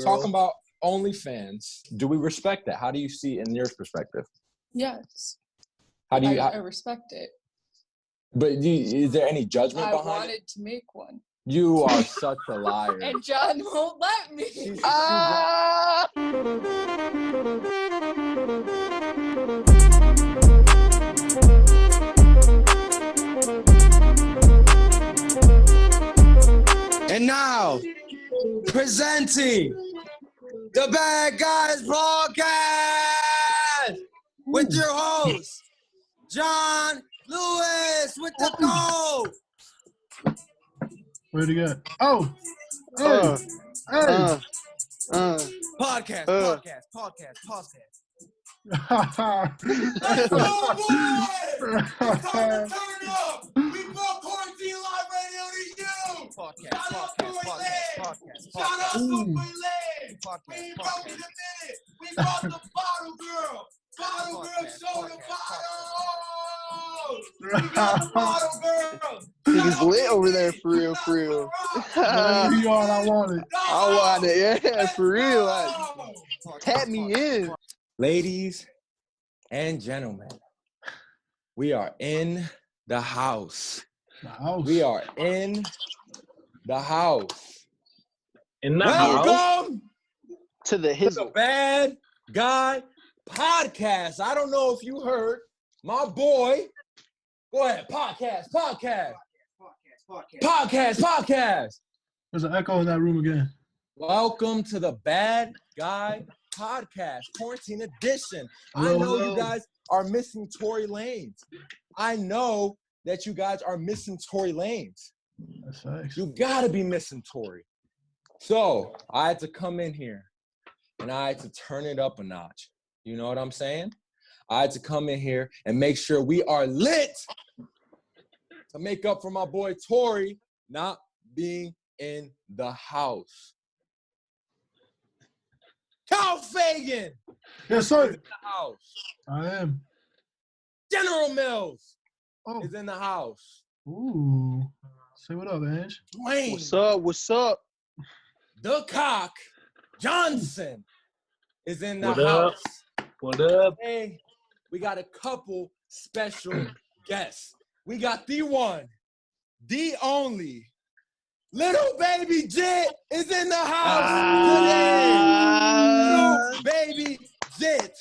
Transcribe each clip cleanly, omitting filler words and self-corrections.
talking about OnlyFans. Do we respect that? How do you see it in your perspective? Yes. How do you? I respect it. But is there any judgment behind it? I wanted to make one. You are such a liar. And John won't let me. And now, presenting the Bad Guys Podcast with your host, John Lewis with the gold. Where'd he go? Oh! Hey! Podcast. Hey! Oh boy! It's time to turn up! We brought Quarantine Live Radio to you! Shout out Tory Lanez! Shout out Tory Lanez! We ain't broke in a minute! We brought the Bottle Girl! Bottle Girl, show the bottle! We got the Bottle Girl! Niggas lit over there, for real. Whatever you are, I want it. I want it, yeah, for real. Tap me in. Ladies and gentlemen, we are in the house. We are in the house. Welcome to the the Bad Guy Podcast. I don't know if you heard my boy. Go ahead, podcast. There's an echo in that room again. Welcome to the Bad Guy Podcast, Quarantine Edition. I know you guys are missing Tory Lanez. I know that you guys are missing Tory Lanez. That's nice. You gotta be missing Tory. So I had to come in here and I had to turn it up a notch. You know what I'm saying? I had to come in here and make sure we are lit to make up for my boy Tory not being in the house. Cal Fagan! Yes, sir. Is in the house. I am. General Mills Oh. is in the house. Ooh. Say what up, Ange. Dwayne, What's up? the Cock Johnson is in the house. What up? Hey, we got a couple special guests. We got the one, the only, Little Baby Jit is in the house today. Little Baby Jit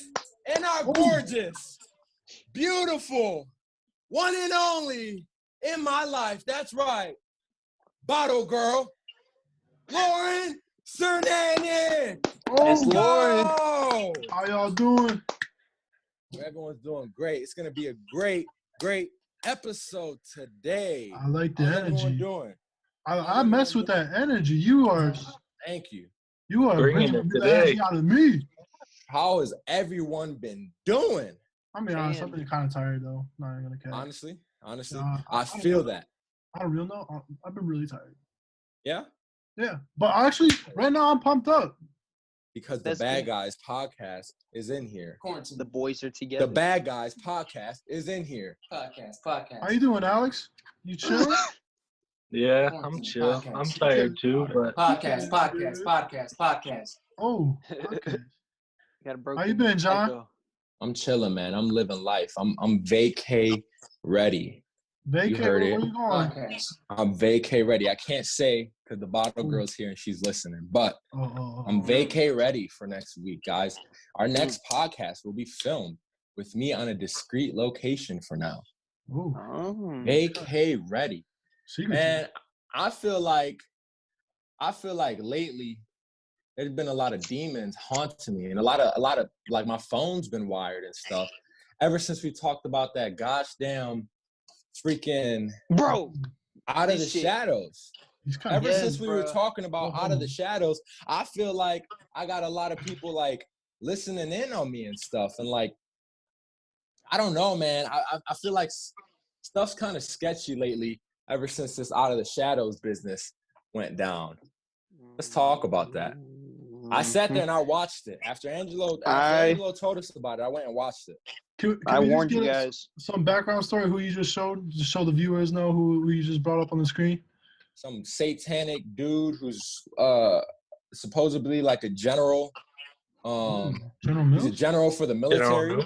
and our gorgeous, beautiful, one and only in my life. That's right, Bottle Girl, Lauren Cernanen. It's Let's Lauren. go. How y'all doing? Everyone's doing great. It's gonna be a great episode today. I like the How's everyone energy. doing? I mess with that energy. You are Thank you. bringing it the today. energy out of me. How has everyone been doing? I mean, honestly, I've been kind of tired though. Not even gonna care. Honestly, Nah, I feel that. I don't really know. I've been really tired. Yeah, Yeah, but actually, right now I'm pumped up. because That's the Bad good. Guys podcast is in here. The boys are together. The Bad Guys podcast is in here. Podcast. How you doing, Alex? You chill? Yeah, I'm chill. I'm tired too, but Podcast. Oh, okay. Got a broken How you been, John? echo. I'm chilling, man. I'm living life. I'm vacay ready. Vacay, heard where it. you going? Podcast. I'm vacay ready. I can't say because the bottle girl's here and she's listening, but I'm vacay ready for next week, guys. Our next podcast will be filmed with me on a discreet location for now. Ooh, Oh. Vacay ready. secret. And I feel like lately there's been a lot of demons haunting me, and a lot of like my phone's been wired and stuff. Ever since we talked about that gosh damn freaking Bro. Out of the This shit. Shadows. He's kind Ever of Yes, since we were bruh. talking about Out of the Shadows, I feel like I got a lot of people like listening in on me and stuff. And like, I don't know, man. I feel like stuff's kind of sketchy lately ever since this Out of the Shadows business went down. Let's talk about that. I sat there and I watched it. After Angelo told us about it, I went and watched it. Can I we just warned you get guys. some background story who you just showed, just so the viewers know who you just brought up on the screen. Some satanic dude who's supposedly like a general. General He's a Mills? general for the military.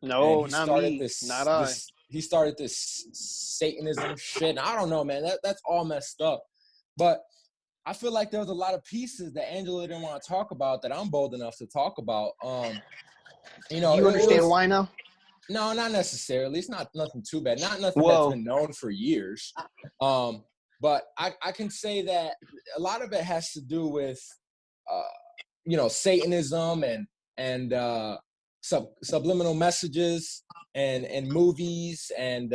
No, And not me. Not I. He started this Satanism shit. And I don't know, man. That's all messed up. But I feel like there was a lot of pieces that Angela didn't want to talk about that I'm bold enough to talk about. You understand why now? No, not necessarily. It's not nothing too bad. Not nothing that's been known for years. But I can say that a lot of it has to do with, Satanism and subliminal messages and movies and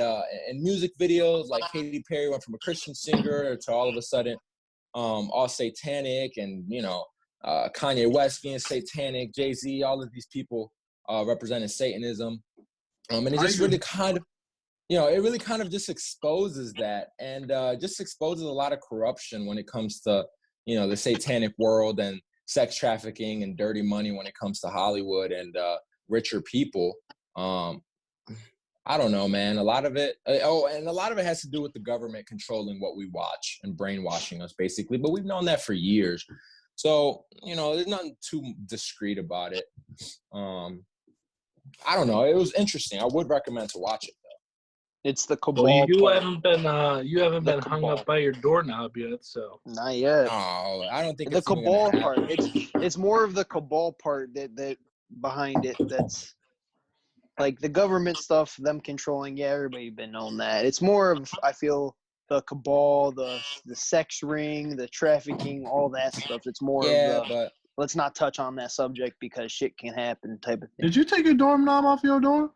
music videos. Like Katy Perry went from a Christian singer to all of a sudden all satanic, and Kanye West being satanic, Jay-Z, all of these people representing Satanism. And it just really kind of, it really kind of just exposes that, and just exposes a lot of corruption when it comes to, the satanic world and sex trafficking and dirty money when it comes to Hollywood and richer people. I don't know, man. A lot of it, and a lot of it has to do with the government controlling what we watch and brainwashing us, basically. But we've known that for years. So, there's nothing too discreet about it. I don't know. It was interesting. I would recommend to watch it, though. It's the cabal. Well, you haven't been hung up by your doorknob yet, so. Not yet. No, I don't think the it's even cabal gonna part. happen. It's more of the cabal part that behind it. That's like the government stuff, them controlling. Yeah, everybody been on that. It's more of, I feel, the cabal, the sex ring, the trafficking, all that stuff. It's more of but let's not touch on that subject because shit can happen type of thing. Did you take your doorknob off your door?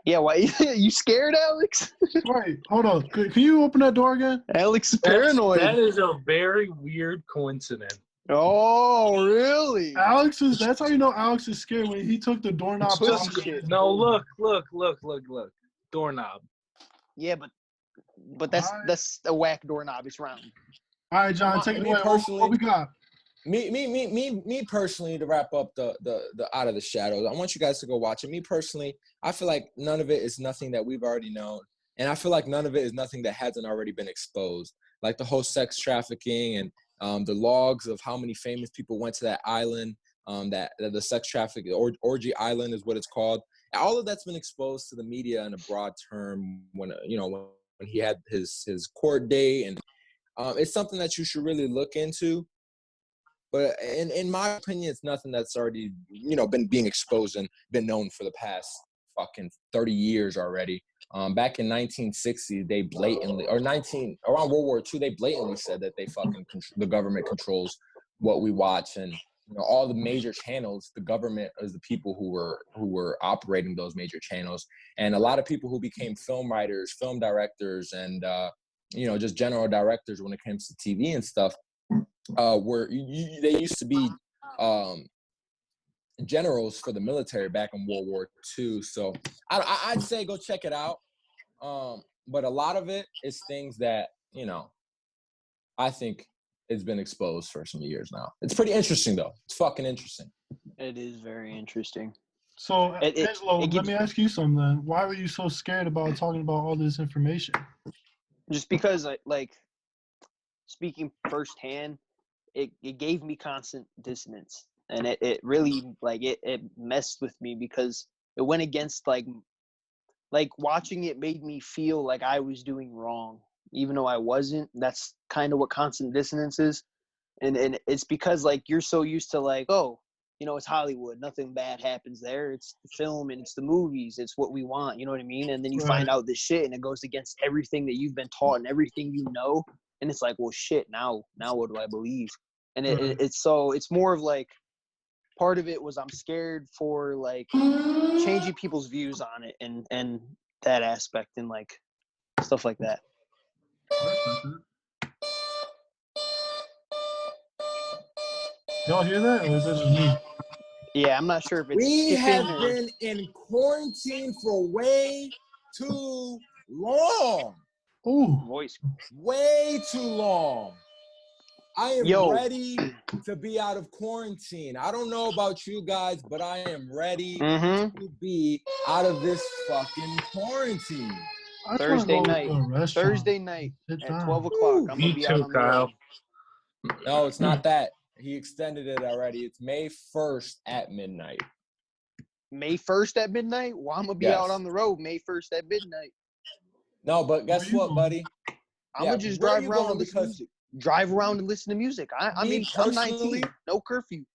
Yeah, why? You scared, Alex? Right. Hold on. Can you open that door again? Alex is paranoid. That is a very weird coincidence. Oh, really? That's how you know Alex is scared when he took the doorknob off. No, look. Doorknob. Yeah, but that's a whack doorknob. It's round. All right, John, take it away. What we got? Me personally, to wrap up the Out of the Shadows, I want you guys to go watch it. Me personally, I feel like none of it is nothing that we've already known, and I feel like none of it is nothing that hasn't already been exposed. Like the whole sex trafficking and the logs of how many famous people went to that island, that the sex trafficking orgy island is what it's called. All of that's been exposed to the media in a broad term when he had his court day, and it's something that you should really look into. But in my opinion, it's nothing that's already, been being exposed and been known for the past fucking 30 years already. Back in 1960, they blatantly, around World War II, they blatantly said that the government controls what we watch, and all the major channels. The government is the people who were operating those major channels, and a lot of people who became film writers, film directors, and just general directors when it comes to TV and stuff. They used to be generals for the military back in World War II. So I'd say go check it out. But a lot of it is things that, I think it's been exposed for some years now. It's pretty interesting, though. It's fucking interesting. It is very interesting. So, Angelo, let me ask you something then. Why were you so scared about talking about all this information? Just because, like, speaking firsthand, it gave me constant dissonance, and it really it messed with me because it went against like watching it made me feel like I was doing wrong even though I wasn't. That's kind of what constant dissonance is, and it's because like you're so used to like, oh, it's Hollywood, nothing bad happens there, it's the film and it's the movies, it's what we want, you know what I mean? And then you find out this shit and it goes against everything that you've been taught and everything and it's like, well, shit, now what do I believe? And it's more of like, part of it was I'm scared for like changing people's views on it and that aspect and like stuff like that. Y'all hear that, or is that just me? Yeah, I'm not sure if it's we have been in quarantine for way too long. Ooh, voice. Way too long. I am ready to be out of quarantine. I don't know about you guys, but I am ready to be out of this fucking quarantine. Thursday night at 12 o'clock. I'm going to be out on the road. No, it's not that. He extended it already. It's May 1st at midnight. May 1st at midnight? Well, I'm going to be out on the road May 1st at midnight. No, but guess what, buddy? I'm going to just drive around and listen to music. Drive around and listen to music. I'm 19. No curfew.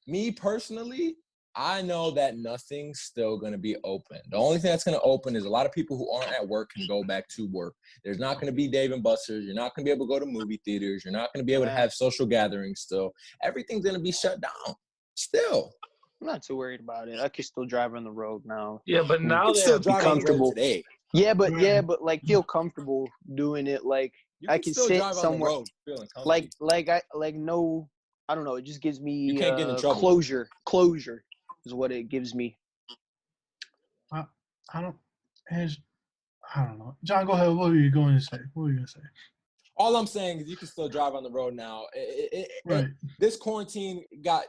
Me personally, I know that nothing's still going to be open. The only thing that's going to open is a lot of people who aren't at work can go back to work. There's not going to be Dave & Buster's. You're not going to be able to go to movie theaters. You're not going to be able to have social gatherings still. Everything's going to be shut down still. I'm not too worried about it. I can still drive on the road now. Yeah, but now they still drive comfortable today. Yeah, but like feel comfortable doing it. Like I can sit somewhere. Like no, I don't know. It just gives me closure. Closure is what it gives me. I don't know. John, go ahead. What were you going to say? All I'm saying is you can still drive on the road now. This quarantine got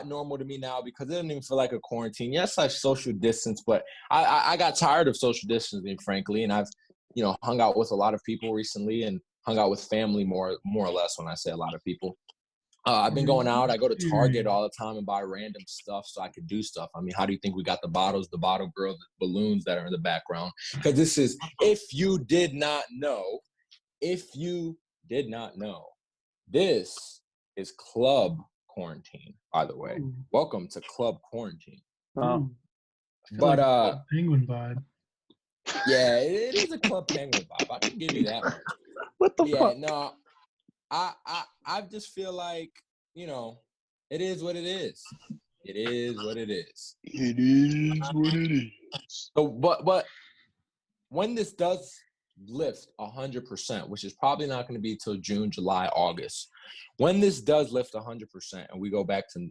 normal to me now because it didn't even feel like a quarantine. Yes, I social distance, but I got tired of social distancing, frankly, and I've hung out with a lot of people recently and hung out with family more or less. When I say a lot of people, I've been going out. I go to Target all the time and buy random stuff so I could do stuff. I mean, how do you think we got the bottles, the bottle girl, the balloons that are in the background? Because this is, if you did not know, this is Club Quarantine, by the way. Ooh. Welcome to Club Quarantine. Oh. But like penguin vibe. Yeah, it is a Club Penguin vibe. I can give you that one. What the fuck? No, I just feel like, it is what it is. It is what it is. It is what it is. So, but when this does lift 100%, which is probably not going to be till June, July, August. When this does lift 100% and we go back to,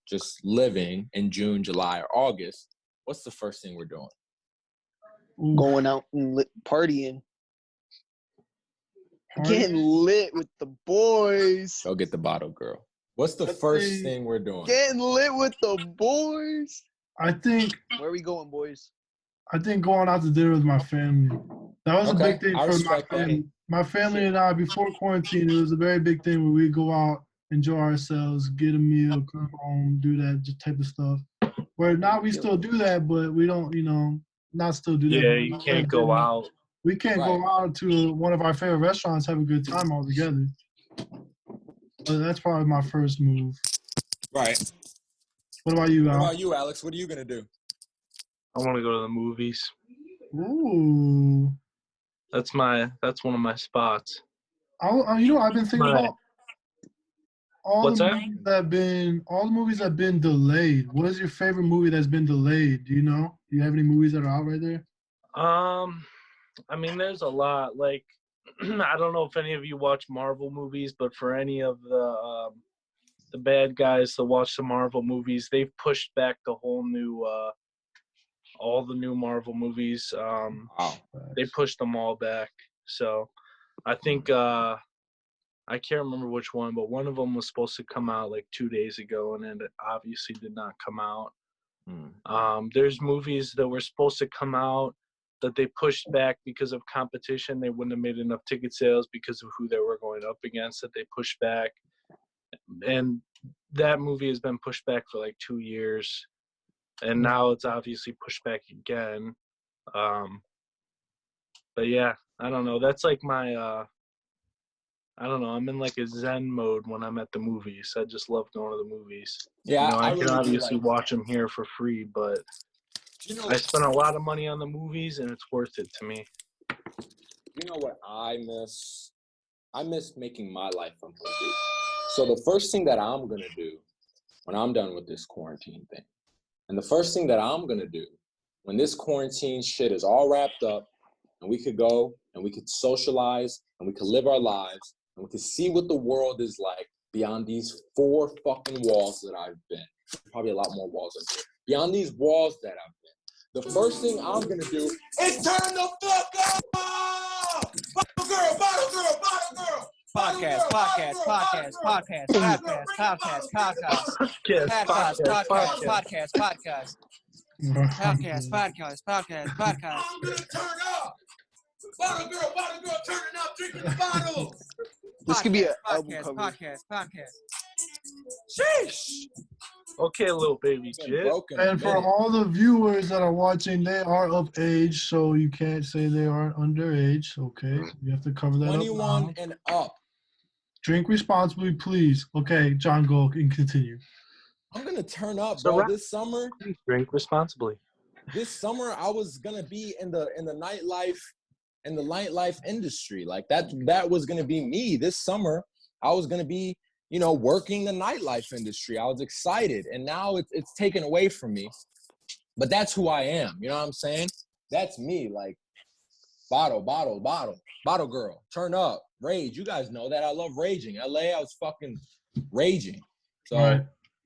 just living in June, July, or August, what's the first thing we're doing? Going out and partying. Getting lit with the boys. Go get the bottle girl. What's the first thing we're doing? Getting lit with the boys. I think. Where are we going, boys? I think going out to dinner with my family. That was a big thing for my family. My family and I, before quarantine, it was a very big thing where we go out, enjoy ourselves, get a meal, come home, do that type of stuff. Where now we still do that, but we don't, not still do that. Yeah, you can't go out. We can't go out to one of our favorite restaurants, have a good time all together. But that's probably my first move. Right. What about you, Al? What about you, Alex? What are you going to do? I want to go to the movies. Ooh. That's one of my spots. I've been thinking about all the movies that have been delayed. What is your favorite movie that's been delayed? Do you know? Do you have any movies that are out right there? I mean, there's a lot. Like, I don't know if any of you watch Marvel movies, but for any of the bad guys that watch the Marvel movies, they've pushed back the whole new all the new Marvel movies. They pushed them all back. So I think I can't remember which one, but one of them was supposed to come out like 2 days ago, and then it obviously did not come out. There's movies that were supposed to come out that they pushed back because of competition. They wouldn't have made enough ticket sales because of who they were going up against, that they pushed back. And that movie has been pushed back for like 2 years. And now it's obviously pushed back again. But yeah, I don't know. That's like my, I don't know. I'm in like a Zen mode when I'm at the movies. I just love going to the movies. Yeah, I can obviously watch them here for free, but I spend a lot of money on the movies, and it's worth it to me. You know what I miss? I miss making my life a movie. So the first thing that I'm going to do when I'm done with this quarantine thing, and the first thing that I'm going to do when this quarantine shit is all wrapped up and we could go and we could socialize and we could live our lives and we could see what the world is like beyond these 4 fucking walls that I've been. Probably a lot more walls than here. Beyond these walls that I've been. The first thing I'm going to do is turn the fuck up! Bottle girl, bottle girl, bottle girl! Podcast. I'm gonna turn up. Bottle girl, turning up, drinking the bottles. This could be a podcast. Sheesh. Okay, little baby Jit. And for all the viewers that are watching, they are of age, so you can't say they are underage. Okay, so you have to cover that 21 up. and up. Drink responsibly, please. Okay, John, go and continue. I'm gonna turn up, bro. This summer, drink responsibly. This summer, I was gonna be in the nightlife industry. Like that was gonna be me. This summer, I was gonna be, working the nightlife industry. I was excited, and now it's taken away from me. But that's who I am. You know what I'm saying? That's me. Like bottle girl, turn up, rage. You guys know that I love raging. LA, I was fucking raging. So right.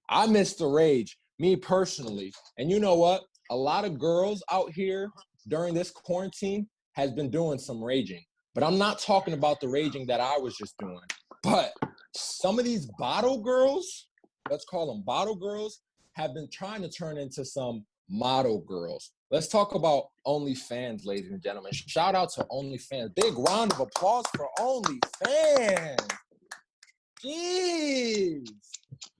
I miss the rage, me personally. And you know what? A lot of girls out here during this quarantine has been doing some raging. But I'm not talking about the raging that I was just doing. But some of these bottle girls, let's call them bottle girls, have been trying to turn into some model girls. Let's talk about OnlyFans, ladies and gentlemen. Shout out to OnlyFans. Big round of applause for OnlyFans. Jeez.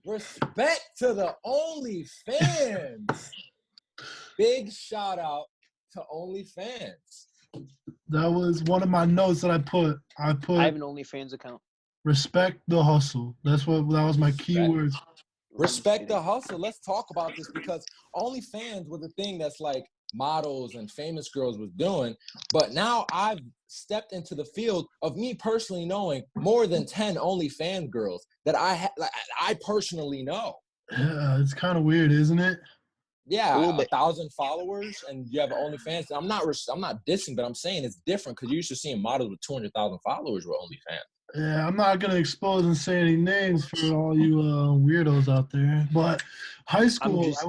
Respect to the OnlyFans. Big shout out to OnlyFans. That was one of my notes that I put. I have an OnlyFans account. Respect the hustle. That was my keyword. Respect the hustle. Let's talk about this because OnlyFans was a thing that's like models and famous girls was doing. But now I've stepped into the field of me personally knowing more than 10 OnlyFans girls that I personally know. Yeah, it's kind of weird, isn't it? Yeah, 1,000 followers and you have OnlyFans. I'm not dissing, but I'm saying it's different because you're used to seeing models with 200,000 followers with OnlyFans. Yeah, I'm not gonna expose and say any names for all you weirdos out there. But high school, I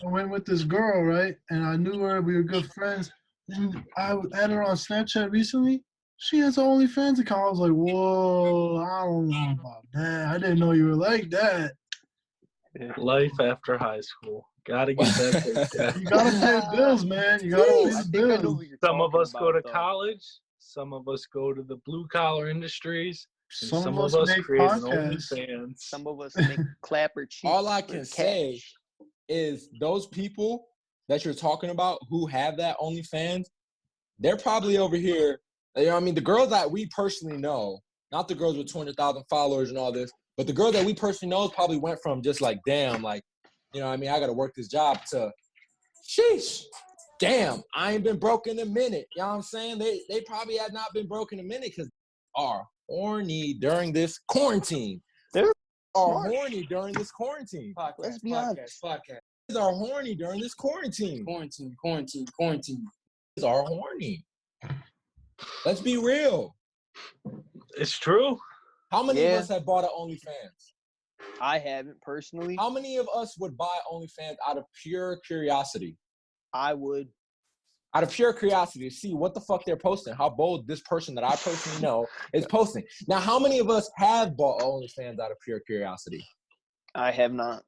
went with this girl, right? And I knew her. We were good friends. And I added her on Snapchat recently. She has an OnlyFans account. I was like, whoa, I don't know about that. I didn't know you were like that. Life after high school. Gotta get that. You gotta pay bills, man. You gotta pay the bills. Some of us go to college. Some of us go to the blue collar industries. Some of us make create OnlyFans. Some of us make clapper cheeks. All I can say is those people that you're talking about who have that OnlyFans, they're probably over here. You know what I mean? The girls that we personally know, not the girls with 200,000 followers and all this, but the girls that we personally know probably went from just like, damn, like, you know what I mean? I got to work this job to, sheesh. Damn, I ain't been broke in a minute. You know what I'm saying? They probably have not been broke in a minute because they are horny during this quarantine. Let's be honest. They are horny during this quarantine. Quarantine. They are horny. Let's be real. It's true. How many of us have bought an OnlyFans? I haven't personally. How many of us would buy OnlyFans out of pure curiosity? I would. Out of pure curiosity to see what the fuck they're posting, how bold this person that I personally know is posting. Now, how many of us have bought OnlyFans out of pure curiosity? I have not.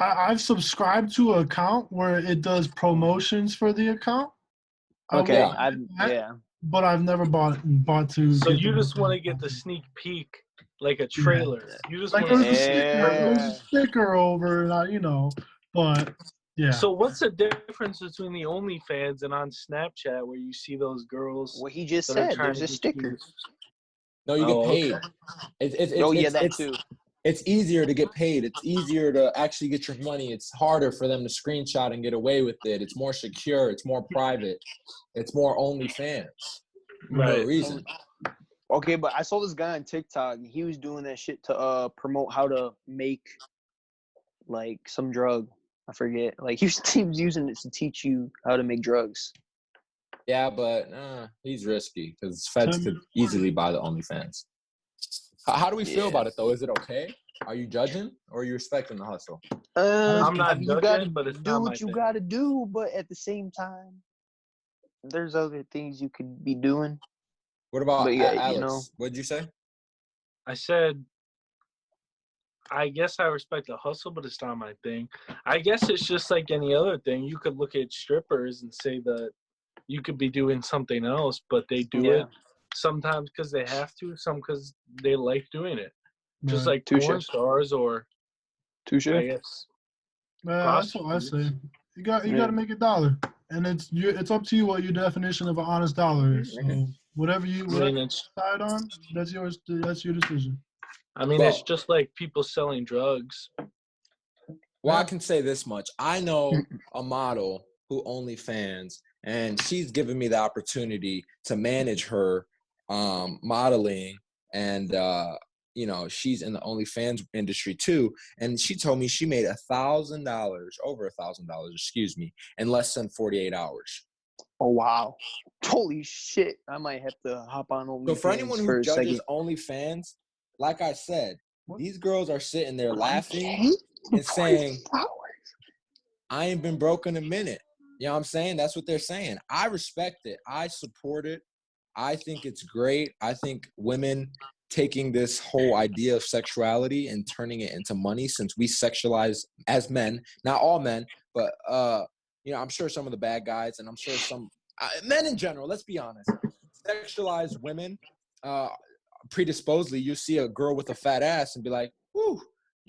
I've subscribed to an account where it does promotions for the account. Okay, but I've never bought to. So you just want to get the sneak peek, like a trailer. Yeah. You just like want there's a sticker over, but yeah. So what's the difference between the OnlyFans and on Snapchat where you see those girls? What he just said, there's a sticker. No, you get paid. Okay. That too. It's easier to get paid. It's easier to actually get your money. It's harder for them to screenshot and get away with it. It's more secure. It's more private. It's more OnlyFans. Right. For a reason. Okay, but I saw this guy on TikTok. He was doing that shit to promote how to make like some drug. I forget. Like he was using it to teach you how to make drugs. Yeah, but he's risky because feds could easily buy the OnlyFans. How do we feel about it though? Is it okay? Are you judging or are you respecting the hustle? I'm not judging, but it's do what you gotta do. But at the same time, there's other things you could be doing. What about Alex? What'd you say? I said, I guess I respect the hustle, but it's not my thing. I guess it's just like any other thing. You could look at strippers and say that you could be doing something else, but they do it sometimes because they have to, some because they like doing it. Just like porn stars or Touche. I guess. That's what I say. You got to make $1, and it's up to you what your definition of an honest dollar is. So whatever you decide on, that's yours. That's your decision. I mean, it's just like people selling drugs. Well, I can say this much: I know a model who OnlyFans, and she's given me the opportunity to manage her modeling, and she's in the OnlyFans industry too. And she told me she made $1,000, over $1,000, excuse me, in less than 48 hours. Oh wow! Holy shit! I might have to hop on OnlyFans. So for anyone who judges OnlyFans, like I said, these girls are sitting there laughing and saying, "I ain't been broke in a minute." You know what I'm saying? That's what they're saying. I respect it. I support it. I think it's great. I think women taking this whole idea of sexuality and turning it into money, since we sexualize as men, not all men, but I'm sure some of the bad guys, and I'm sure some men in general, let's be honest, sexualize women. Predisposedly, you see a girl with a fat ass and be like, whoo,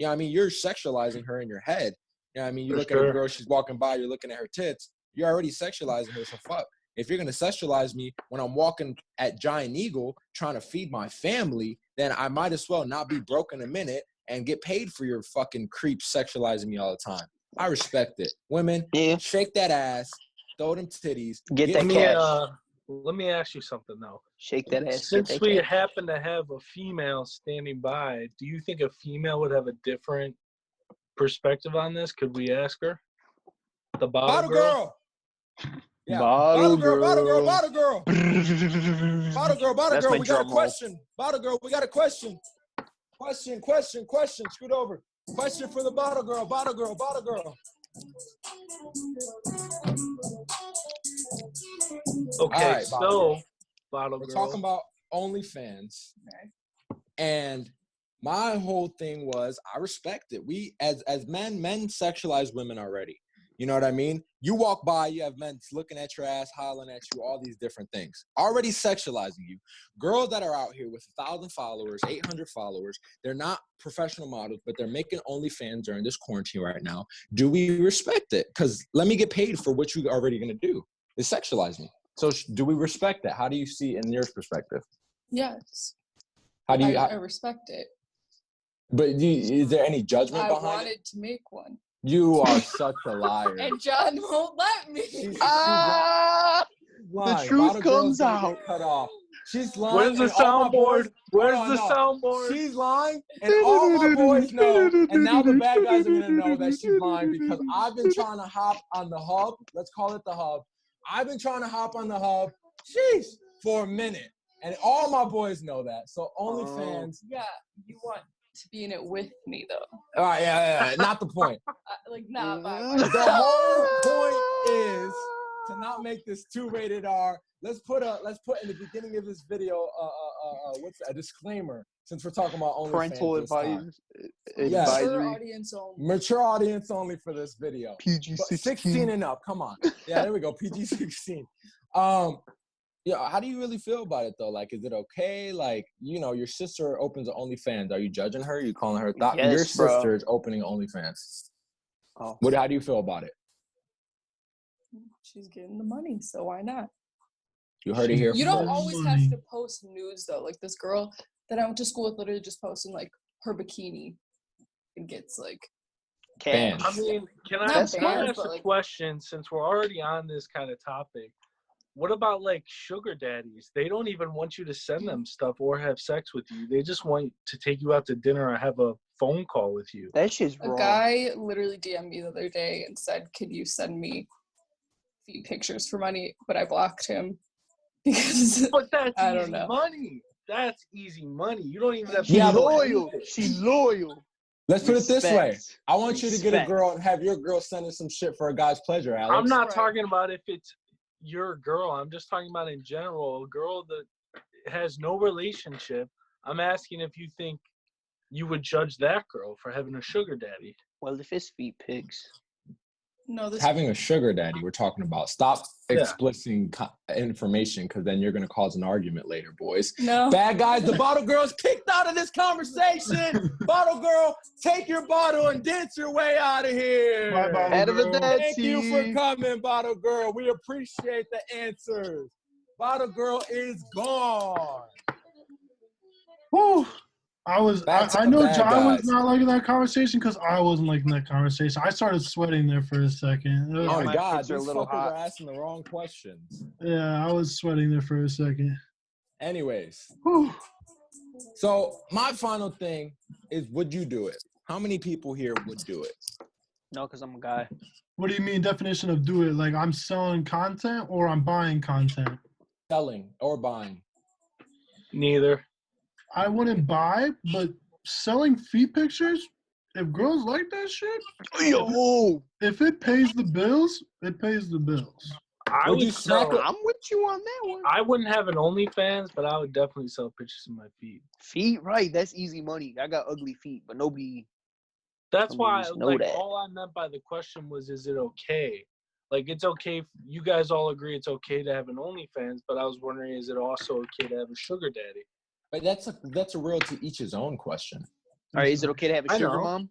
I mean, you're sexualizing her in your head. You know what I mean? You look at a girl, she's walking by, you're looking at her tits, you're already sexualizing her, so fuck. If you're going to sexualize me when I'm walking at Giant Eagle trying to feed my family, then I might as well not be broke in a minute and get paid for your fucking creeps sexualizing me all the time. I respect it. Women, shake that ass, throw them titties. Get that cash. Let me ask you something, though. Shake that ass. Since we happen to have a female standing by, do you think a female would have a different perspective on this? Could we ask her? The bottle girl? Yeah. Bottle girl. Bottle girl. We got a question. Bottle girl, we got a question. Question. Scoot over. Question for the bottle girl. Okay, right, so bottle girl. We're talking about OnlyFans. Okay. And my whole thing was, I respect it. We, as men sexualize women already. You know what I mean? You walk by, you have men looking at your ass, hollering at you, all these different things. Already sexualizing you. Girls that are out here with 1,000 followers, 800 followers, they're not professional models, but they're making OnlyFans during this quarantine right now. Do we respect it? Because let me get paid for what you're already going to do. Is sexualize me. So do we respect that? How do you see it in your perspective? Yes. How do you? I respect it. But is there any judgment behind it? I wanted to make one. You are such a liar. And John won't let me. The truth comes out. Cut off. She's lying. Where's the soundboard? She's lying, and all my boys know. And now the bad guys are gonna know that she's lying because I've been trying to hop on the hub. Let's call it the hub. I've been trying to hop on the hub, for a minute, and all my boys know that. So OnlyFans. Yeah, you want to be in it with me, though. All right, yeah. Not the point. Not by the whole point is to not make this too rated R. Let's put in the beginning of this video what's a disclaimer, since we're talking about OnlyFans. Parental advisory. Mature audience only for this video. PG-16. 16 and up. Come on. Yeah, there we go. PG-16. How do you really feel about it though? Like, is it okay? Like, your sister opens an OnlyFans. Are you judging her? Are you calling her? Yes, your sister is opening OnlyFans. Oh. How do you feel about it? She's getting the money, so why not? You heard it here. You don't always have to post nudes though. Like this girl that I went to school with literally just posting like her bikini and gets like banned. I mean, can I ask a question since we're already on this kind of topic? What about like sugar daddies? They don't even want you to send them stuff or have sex with you. They just want to take you out to dinner or have a phone call with you. That shit's wrong. A guy literally DM'd me the other day and said, "Could you send me feet pictures for money?" But I blocked him because I don't know. Money. That's easy money. You don't even have. She's loyal. She's loyal. Let's put it this way. I want you to get a girl and have your girl sending some shit for a guy's pleasure, Alex. I'm not talking about if it's your girl. I'm just talking about in general, a girl that has no relationship. I'm asking if you think you would judge that girl for having a sugar daddy. Well, if it's feet pics. No, this having a sugar daddy. We're talking about. Stop explicit information, because then you're gonna cause an argument later, boys. no. Bad guys. The bottle girl's kicked out of this conversation. Bottle girl, take your bottle and dance your way out of here. Bye, bottle Head of a girl. dead Thank you sea. for coming, bottle girl. We appreciate the answers. Bottle girl is gone. Whew. I know John was guys. not liking that conversation because I wasn't liking that conversation. I started sweating there for a second. Oh my my God, kids are a these little fuckers hot. are asking the wrong questions. Yeah, I was sweating there for a second. Anyways, Whew. so my final thing is, would you do it? How many people here would do it? No, because I'm a guy. What do you mean definition of do it? Like I'm selling content or I'm buying content? Selling or buying? Neither. I wouldn't buy, but selling feet pictures, if girls like that shit, Yo, if it pays the bills, it pays the bills. I Would you would smack sell. a- I'm with you on that one. I wouldn't have an OnlyFans, but I would definitely sell pictures of my feet. Feet, right? That's easy money. I got ugly feet, but nobody. That's Some why, movies know like, that. all I meant by the question was, is it okay? Like, it's okay. You guys all agree it's okay to have an OnlyFans, but I was wondering, is it also okay to have a sugar daddy? But that's a real to each his own question. All right, is it okay to have a I sugar know. mom?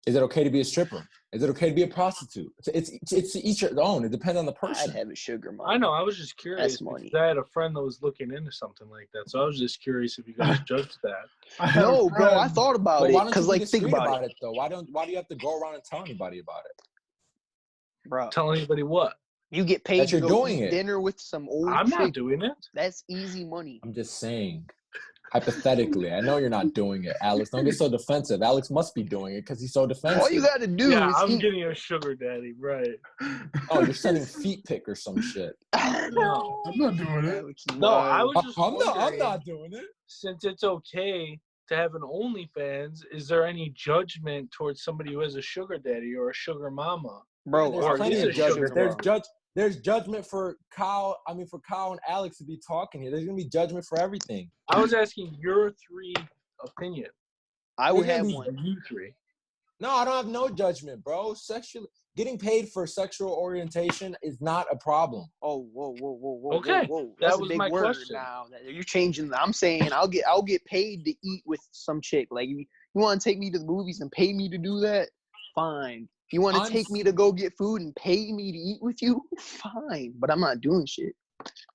Is it okay to be a stripper? Is it okay to be a prostitute? It's to each their own. It depends on the person. I'd have a sugar mom. I know. I was just curious. That's money. Because I had a friend that was looking into something like that, so I was just curious if you guys judged that. I had a No, bro, I friend- thought about But it why don't because, you be like, think discreet about it, though? Why do you have to go around and tell anybody about it? bro. Tell anybody what? You get paid That to you're go doing eat it. dinner with some old I'm not chick. doing it. That's easy money. I'm just saying. Hypothetically, I know you're not doing it, Alex. Don't get so defensive. Alex must be doing it because he's so defensive. All you got to do Yeah, is I'm eat. getting a sugar daddy, right? Oh, you're sending feet pic or some shit. No. I'm not doing it. No, I was just I'm wondering, not doing it. since it's okay to have an OnlyFans, is there any judgment towards somebody who has a sugar daddy or a sugar mama? Bro, There's or plenty is of it sugar judgment. mom? There's judgment for Kyle. I mean, for Kyle and Alex to be talking here. There's gonna be judgment for everything. I was asking your three opinion. I would There's have gonna be- one. You three. No, I don't have no judgment, bro. Getting paid for sexual orientation is not a problem. Oh, whoa. Okay, Whoa. that That's was a big my word question. now. You're changing. I'm saying I'll get paid to eat with some chick. Like, you want to take me to the movies and pay me to do that? Fine. You want to take me to go get food and pay me to eat with you? Fine. But I'm not doing shit.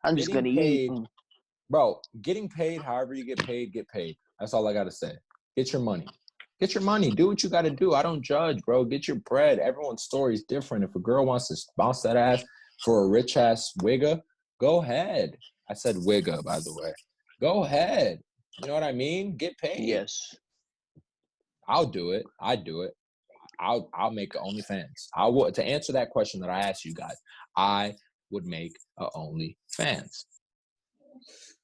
I'm just going to eat. Bro, getting paid, however you get paid, get paid. That's all I got to say. Get your money. Get your money. Do what you got to do. I don't judge, bro. Get your bread. Everyone's story is different. If a girl wants to bounce that ass for a rich-ass wigga, go ahead. I said wigga, by the way. Go ahead. You know what I mean? Get paid. Yes. I'll do it. I'd do it. I'll make an OnlyFans. To answer that question that I asked you guys, I would make a OnlyFans.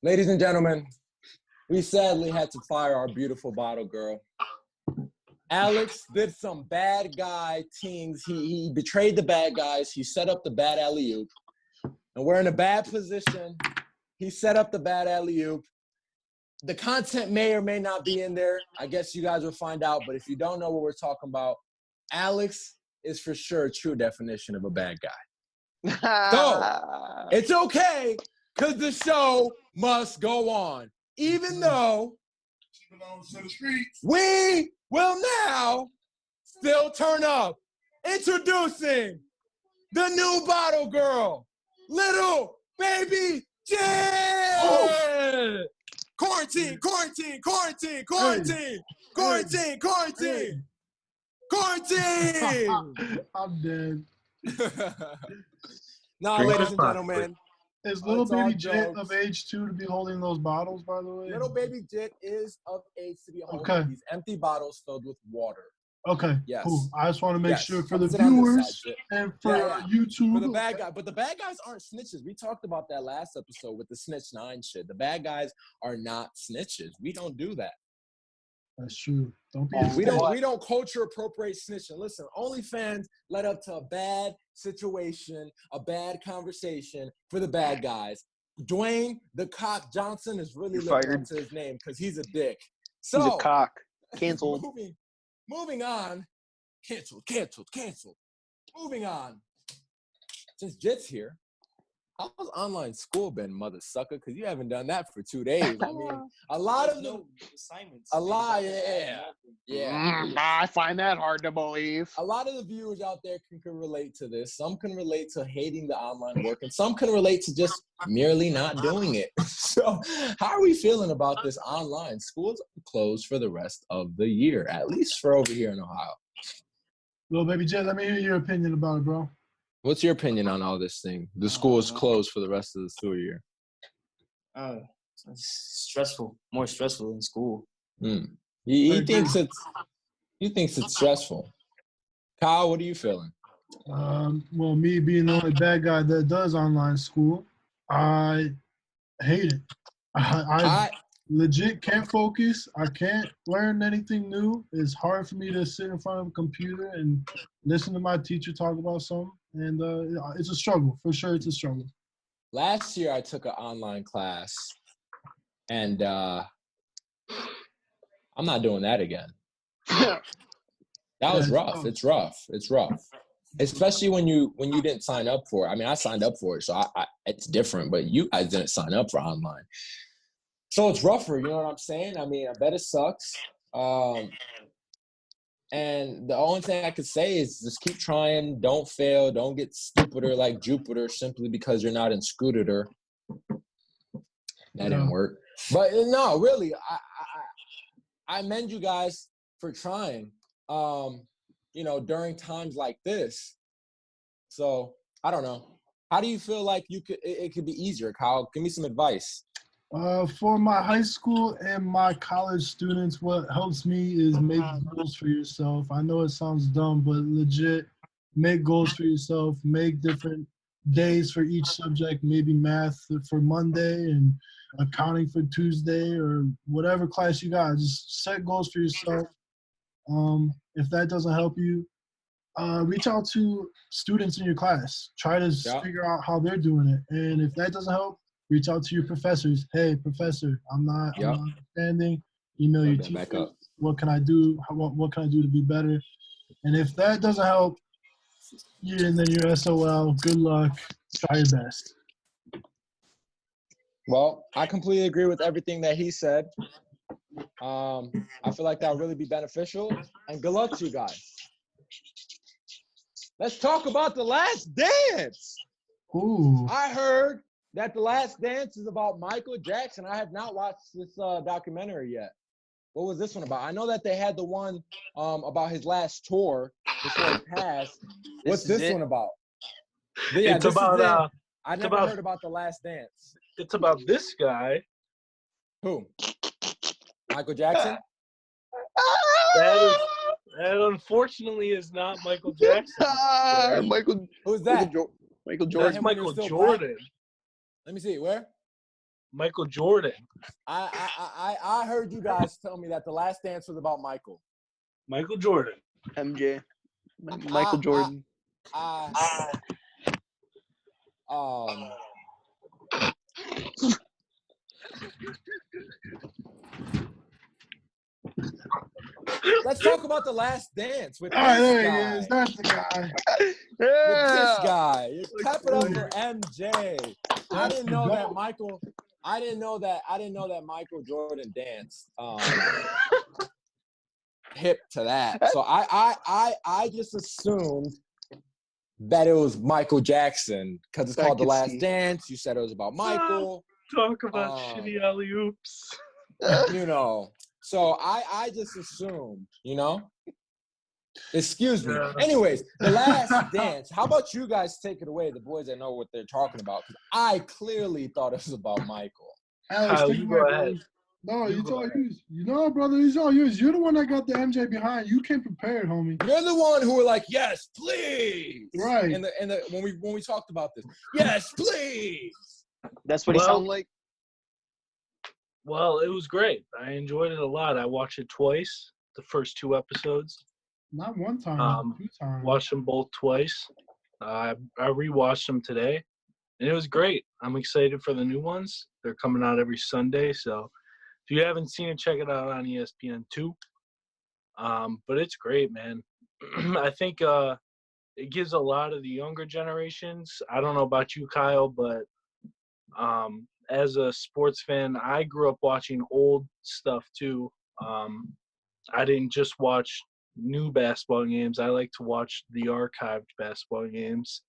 Ladies and gentlemen, we sadly had to fire our beautiful bottle girl. Alex did some bad guy things. He betrayed the bad guys. He set up the bad alley-oop. And we're in a bad position. He set up the bad alley-oop. The content may or may not be in there. I guess you guys will find out. But if you don't know what we're talking about, Alex is for sure a true definition of a bad guy. So, it's okay, because the show must go on. Even though we will now still turn up. Introducing the new bottle girl, little baby Jen. Quarantine. I'm dead. Now, ladies and gentlemen, Is little it's all baby Jit jokes. of age 2 to be holding those bottles, by the way? little baby Jit is of age to be holding Okay. these empty bottles filled with water. Okay, Yes. cool. I just want to make Yes. sure for Come the sit on this viewers side, Jit. and for Yeah. YouTube. For the bad guy, but the bad guys aren't snitches. We talked about that last episode with the Snitch 9 shit. The bad guys are not snitches. We don't do that. That's true. Don't be. We don't culture appropriate snitching. Listen, OnlyFans led up to a bad situation, a bad conversation for the bad guys. Dwayne the Cock Johnson is really living up fired. to his name because he's a dick. So He's a cock. Canceled. moving on. Canceled. moving on. Since Jit's here, how's online school been, mother sucker? Because you haven't done that for 2 days. I mean, a lot of the assignments. yeah. I find that hard to believe. A lot of the viewers out there can relate to this. Some can relate to hating the online work, and some can relate to just merely not doing it. So how are we feeling about this online? Schools are closed for the rest of the year, at least for over here in Ohio. Well, baby Jet, let me hear your opinion about it, bro. What's your opinion on all this thing? The school is closed for the rest of the school year. It's stressful, more stressful than school. He thinks it's stressful. Kyle, what are you feeling? Well, me being the only bad guy that does online school, I hate it. I legit can't focus. I can't learn anything new. It's hard for me to sit in front of a computer and listen to my teacher talk about something. And it's a struggle. For sure, it's a struggle. Last year, I took an online class, and I'm not doing that again. That was rough. It's rough. It's rough. Especially when you didn't sign up for it. I mean, I signed up for it, so it's different, but you guys didn't sign up for online. So it's rougher, you know what I'm saying? I mean, I bet it sucks. And the only thing I could say is just keep trying, don't fail, don't get stupider like Jupiter simply because you're not in Scooter. That didn't work. But no, really, I commend you guys for trying, during times like this. So, I don't know. How do you feel like it could be easier, Kyle? Give me some advice. For my high school and my college students, what helps me is make goals for yourself. I know it sounds dumb, but legit, make goals for yourself. Make different days for each subject, maybe math for Monday and accounting for Tuesday or whatever class you got. Just set goals for yourself. If that doesn't help you, reach out to students in your class. Try to figure out how they're doing it. And if that doesn't help, reach out to your professors. Hey, professor, I'm not understanding. Email your teacher. What can I do? What can I do to be better? And if that doesn't help, and then you're SOL. Good luck. Try your best. Well, I completely agree with everything that he said. I feel like that would really be beneficial. And good luck to you guys. Let's talk about The Last Dance. Ooh. I heard that The Last Dance is about Michael Jackson. I have not watched this documentary yet. What was this one about? I know that they had the one about his last tour before he passed. What's this one about? Yeah, it's about I never heard about The Last Dance. It's about this guy. Who? Michael Jackson? That unfortunately is not Michael Jackson. Who's that? Michael Jordan. That's Michael Jordan. Let me see. Where? Michael Jordan. I heard you guys tell me that The Last Dance was about Michael. Michael Jordan. MJ. Michael Jordan. Let's talk about The Last Dance with this guy. There he is. That's the guy. With this guy. Clap it up for MJ. I didn't know that Michael Jordan danced hip to that. So I just assumed that it was Michael Jackson because it's called The Last Dance. You said it was about Michael. Talk about shitty alley-oops. So I just assumed, Excuse me. Anyways, The Last Dance. How about you guys take it away, the boys that know what they're talking about? Because I clearly thought it was about Michael. Alex, take it away. No, brother, it's all yours. You're the one that got the MJ behind. You came prepared, homie. You're the one who were like, yes, please. Right. And when we talked about this, yes, please. That's what he sounded like. Well, it was great. I enjoyed it a lot. I watched it twice, the first 2 episodes. Not one time, 2 times. Watched them both twice. I rewatched them today, and it was great. I'm excited for the new ones. They're coming out every Sunday, so if you haven't seen it, check it out on ESPN2. But it's great, man. I think it gives a lot of the younger generations. I don't know about you, Kyle, but as a sports fan, I grew up watching old stuff too. I didn't just watch new basketball games. I like to watch the archived basketball games.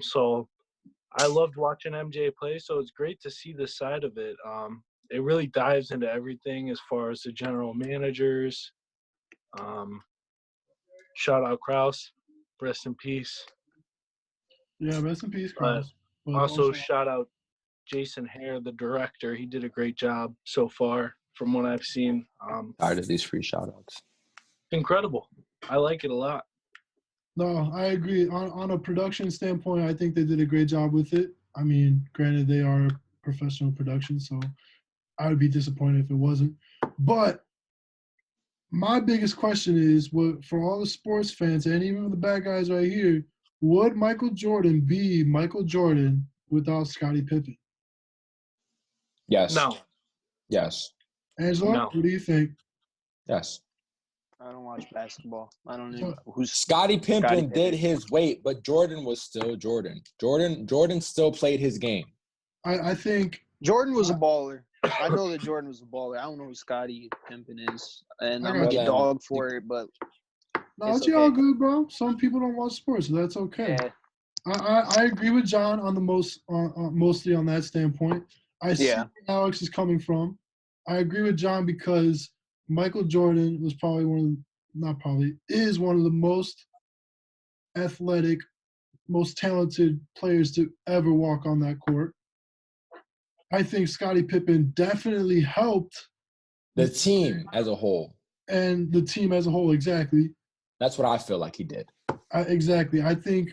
So I loved watching MJ play, so it's great to see this side of it. It really dives into everything as far as the general managers. Shout out Kraus, rest in peace. Yeah, rest in peace, Kraus. But also shout out Jason Hare, the director. He did a great job so far from what I've seen. Tired of these free shout outs. Incredible. I like it a lot. No, I agree. On a production standpoint, I think they did a great job with it. I mean, granted, they are professional production, so I would be disappointed if it wasn't. But my biggest question is, for all the sports fans and even the bad guys right here, would Michael Jordan be Michael Jordan without Scottie Pippen? Yes. No. Yes. Angelo, No. what do you think? Yes. I don't watch basketball. I don't know who's Scottie Pippen did his weight, but Jordan was still Jordan. Jordan still played his game. I think Jordan was a baller. I know that Jordan was a baller. I don't know who Scottie Pippen is, and I'm gonna get dog for it, but no, it's all good, bro. Some people don't watch sports, so that's okay. Yeah. I agree with John on the mostly on that standpoint. I see where Alex is coming from. I agree with John because Michael Jordan was probably is one of the most athletic, most talented players to ever walk on that court. I think Scottie Pippen definitely helped the team as a whole. And the team as a whole, exactly. That's what I feel like he did. Exactly. I think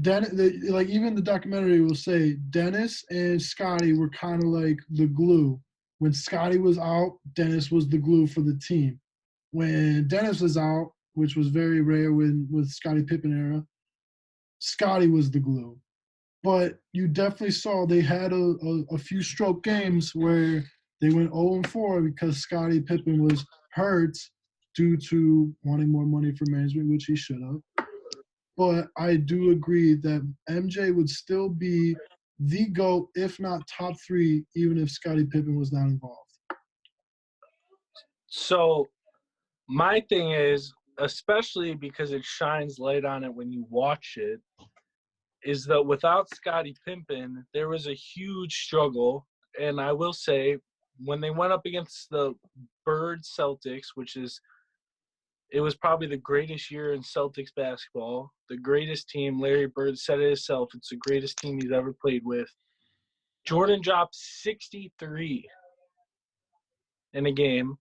like even the documentary will say Dennis and Scottie were kind of like the glue. When Scottie was out, Dennis was the glue for the team. When Dennis was out, which was very rare with Scottie Pippen era, Scottie was the glue. But you definitely saw they had a few stroke games where they went 0-4 because Scottie Pippen was hurt due to wanting more money for management, which he should have. But I do agree that MJ would still be the GOAT, if not top 3, even if Scottie Pippen was not involved. So my thing is, especially because it shines light on it when you watch it, is that without Scottie Pippen, there was a huge struggle. And I will say, when they went up against the Bird Celtics, it was probably the greatest year in Celtics basketball, the greatest team. Larry Bird said it himself. It's the greatest team he's ever played with. Jordan dropped 63 in a game.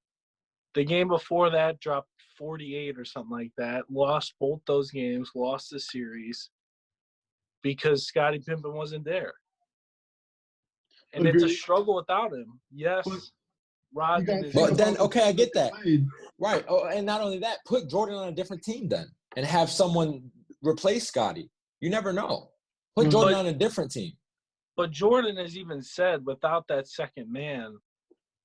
The game before that dropped 48 or something like that. Lost both those games, lost the series because Scottie Pippen wasn't there. And It's a struggle without him. Yes, Rod did his job. But then, okay, I get that. Right. Oh, and not only that, put Jordan on a different team then and have someone replace Scottie. You never know. Put Jordan on a different team. But Jordan has even said without that second man,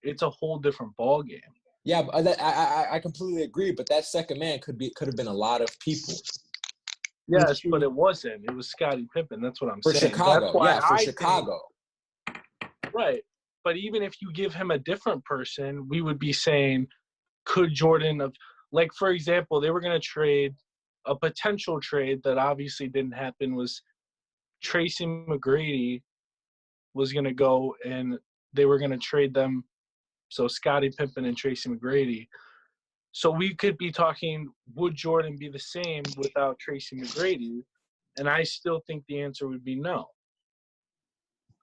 it's a whole different ball game. Yeah, but I completely agree. But that second man could have been a lot of people. Yes, but it wasn't. It was Scottie Pippen. That's what I'm saying. For Chicago, for Chicago. Right. But even if you give him a different person, we would be saying, could Jordan have, like, for example, they were going to trade, a potential trade that obviously didn't happen was Tracy McGrady was going to go and they were going to trade them. So Scottie Pippen and Tracy McGrady. So we could be talking, would Jordan be the same without Tracy McGrady? And I still think the answer would be no.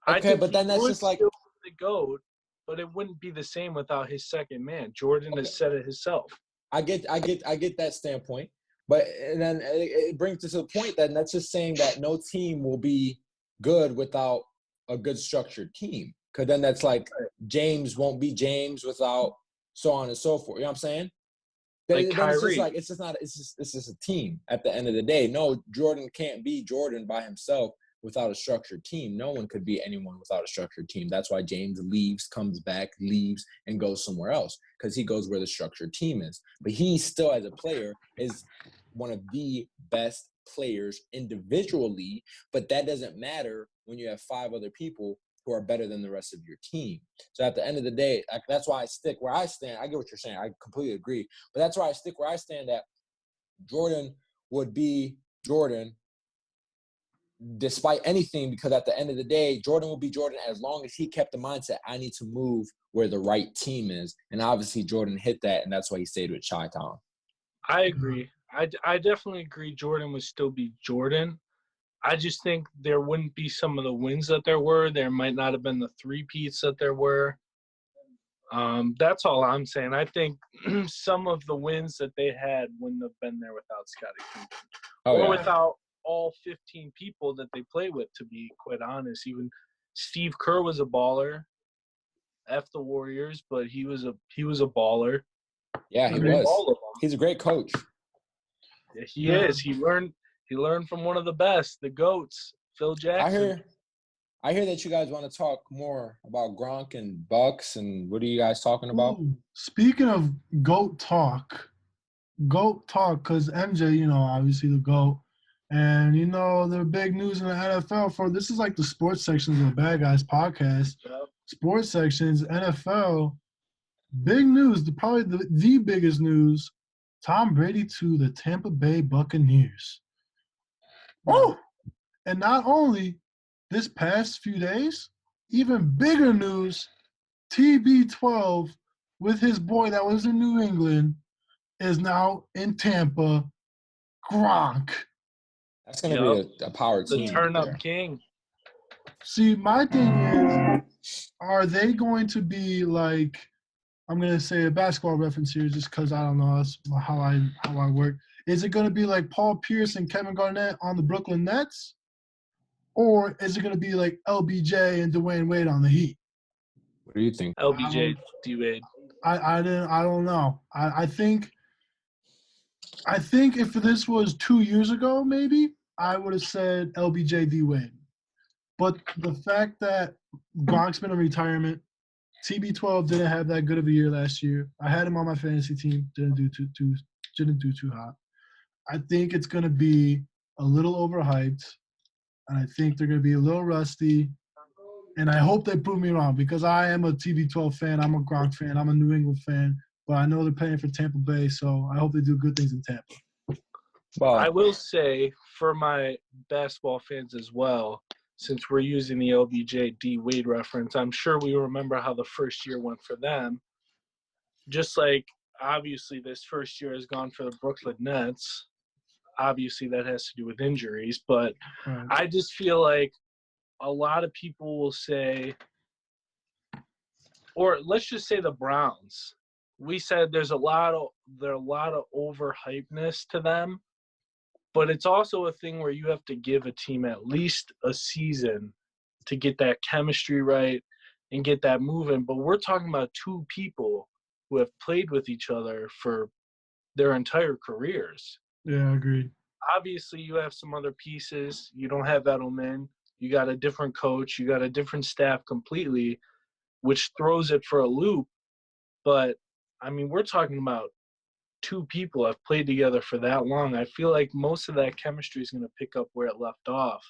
Okay, but then that's just like the GOAT, but it wouldn't be the same without his second man. Jordan has said it himself. I get that standpoint, but then it brings us to the point that that's just saying that no team will be good without a good structured team. Because then that's like James won't be James without so on and so forth. You know what I'm saying? Like Kyrie. It's just a team at the end of the day. No, Jordan can't be Jordan by himself without a structured team. No one could be anyone without a structured team. That's why James leaves, comes back, leaves, and goes somewhere else because he goes where the structured team is. But he still, as a player, is one of the best players individually, but that doesn't matter when you have 5 other people who are better than the rest of your team. So at the end of the day, that's why I stick where I stand. I get what you're saying. I completely agree. But that's why I stick where I stand, that Jordan would be Jordan despite anything, because at the end of the day, Jordan will be Jordan as long as he kept the mindset, I need to move where the right team is. And obviously Jordan hit that, and that's why he stayed with Chi-Town. I agree. I definitely agree Jordan would still be Jordan. I just think there wouldn't be some of the wins that there were. There might not have been the three-peats that there were. That's all I'm saying. I think some of the wins that they had wouldn't have been there without Scottie Pippen. Or without all 15 people that they play with, to be quite honest. Even Steve Kerr was a baller. F the Warriors, but he was a baller. Yeah, he was. He's a great coach. Yeah, he is. He learned from one of the best, the GOATs, Phil Jackson. I hear that you guys want to talk more about Gronk and Bucks, and what are you guys talking about? Ooh, speaking of GOAT talk, because MJ, obviously the GOAT. And, the big news in the NFL for this is like the sports sections of the Bad Guys podcast. Yep. Sports sections, NFL, big news, probably the biggest news, Tom Brady to the Tampa Bay Buccaneers. Oh! And not only this past few days, even bigger news, TB12 with his boy that was in New England is now in Tampa, Gronk. That's going to be a power team. The turn-up king. See, my thing is, are they going to be like, I'm going to say a basketball reference here just because I don't know that's how I work. Is it going to be like Paul Pierce and Kevin Garnett on the Brooklyn Nets? Or is it going to be like LBJ and Dwayne Wade on the Heat? What do you think? LBJ, D-Wade. I don't know. I think if this was 2 years ago, maybe, I would have said LBJ, D-Wade. But the fact that Gronk's been in retirement, TB12 didn't have that good of a year last year. I had him on my fantasy team, didn't do too hot. I think it's going to be a little overhyped, and I think they're going to be a little rusty. And I hope they prove me wrong because I am a TB12 fan. I'm a Gronk fan. I'm a New England fan. But I know they're playing for Tampa Bay, so I hope they do good things in Tampa. Well, I will say for my basketball fans as well, since we're using the LBJ D-Wade reference, I'm sure we remember how the first year went for them. Just like, obviously, this first year has gone for the Brooklyn Nets. Obviously, that has to do with injuries. But I just feel like a lot of people will say, or let's just say the Browns. We said there's a lot of overhypeness to them. But it's also a thing where you have to give a team at least a season to get that chemistry right and get that moving. But we're talking about two people who have played with each other for their entire careers. Yeah, I agree. Obviously, you have some other pieces. You don't have Edelman. You got a different coach. You got a different staff completely, which throws it for a loop. But, I mean, we're talking about two people have played together for that long. I feel like most of that chemistry is going to pick up where it left off.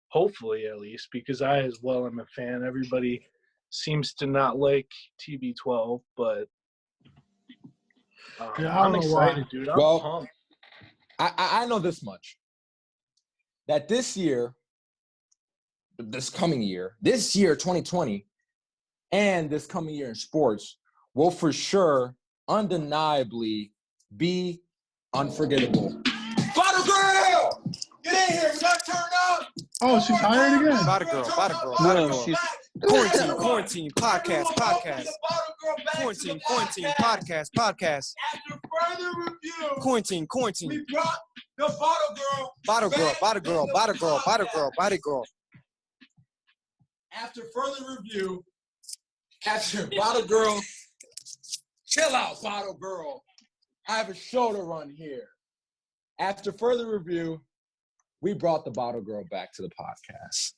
Hopefully, at least, because I as well am a fan. Everybody seems to not like TB12, but I'm excited, dude. I'm pumped. I know this much. That this year, 2020, and this coming year in sports will for sure undeniably be unforgettable. Bottle girl! Get in here, we gotta turn up! Oh, she's hired again? Bottle girl. No, she's Quarantine, podcast. Quarantine, podcast. After further review, Quarantine. we brought the bottle girl. After further review, Bottle girl, chill out, bottle girl. I have a show to run here. After further review, we brought the bottle girl back to the podcast.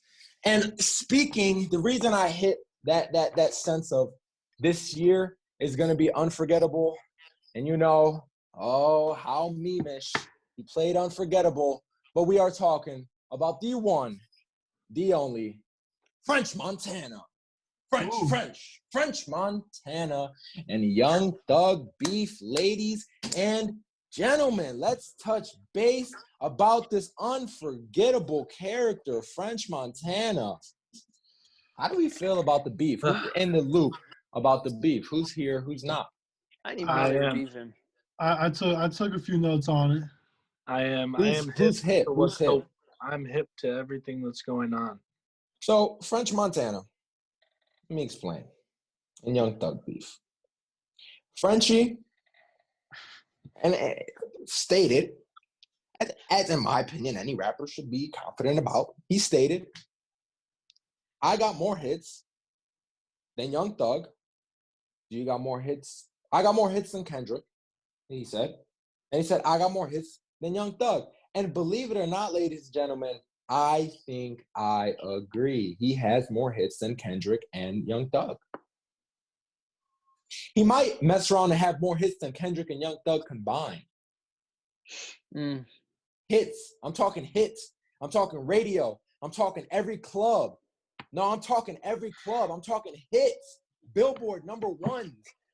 And speaking, the reason I hit that sense of this year is going to be unforgettable. And how memeish He played unforgettable. But we are talking about the one, the only, French Montana. French Montana and Young Thug beef, ladies and gentlemen. Let's touch base about this unforgettable character, French Montana. How do we feel about the beef? Who's in the loop about the beef? Who's here? Who's not? I didn't even know they were beefing. I took a few notes on it. I am who's hip? Who's hip? I'm hip to everything that's going on. So French Montana. Let me explain. And Young Thug beef. Frenchie, and stated, as in my opinion, any rapper should be confident about. He stated, I got more hits than Young Thug. You got more hits? I got more hits than Kendrick, he said. And he said, I got more hits than Young Thug. And believe it or not, ladies and gentlemen, I think I agree. He has more hits than Kendrick and Young Thug. He might mess around and have more hits than Kendrick and Young Thug combined. Hits. I'm talking hits. I'm talking radio. I'm talking every club. No, I'm talking every club. I'm talking hits. Billboard #1s.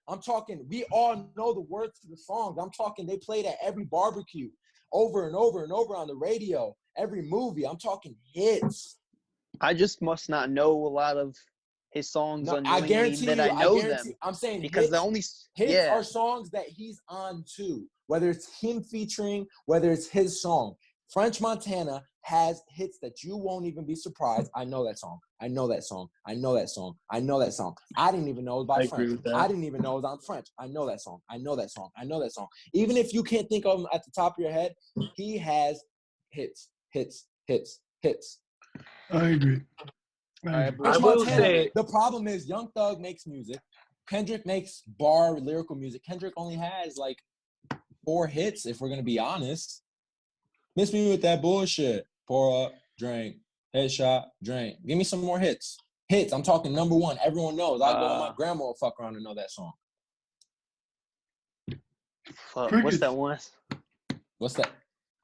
I'm talking, we all know the words to the songs. I'm talking, they played at every barbecue over and over and over on the radio. Every movie. I'm talking hits. I just must not know a lot of his songs. No, I guarantee that you, I know them. I'm saying because hits, the only hits are songs that he's on too. Whether it's him featuring, whether it's his song. French Montana has hits that you won't even be surprised. I know that song. I know that song. I know that song. I know that song. I didn't even know it was by French. I didn't even know it was on French. I know that song. I know that song. I know that song. Even if you can't think of him at the top of your head, he has hits. I agree. I will say, the problem is Young Thug makes music. Kendrick makes bar lyrical music. Kendrick only has like 4 hits, if we're gonna be honest. Miss me with that bullshit. Pour up, drink, headshot, drink. Give me some more hits. Hits. I'm talking #1. Everyone knows. I go and my grandma will fuck around and know that song. What's that one? What's that?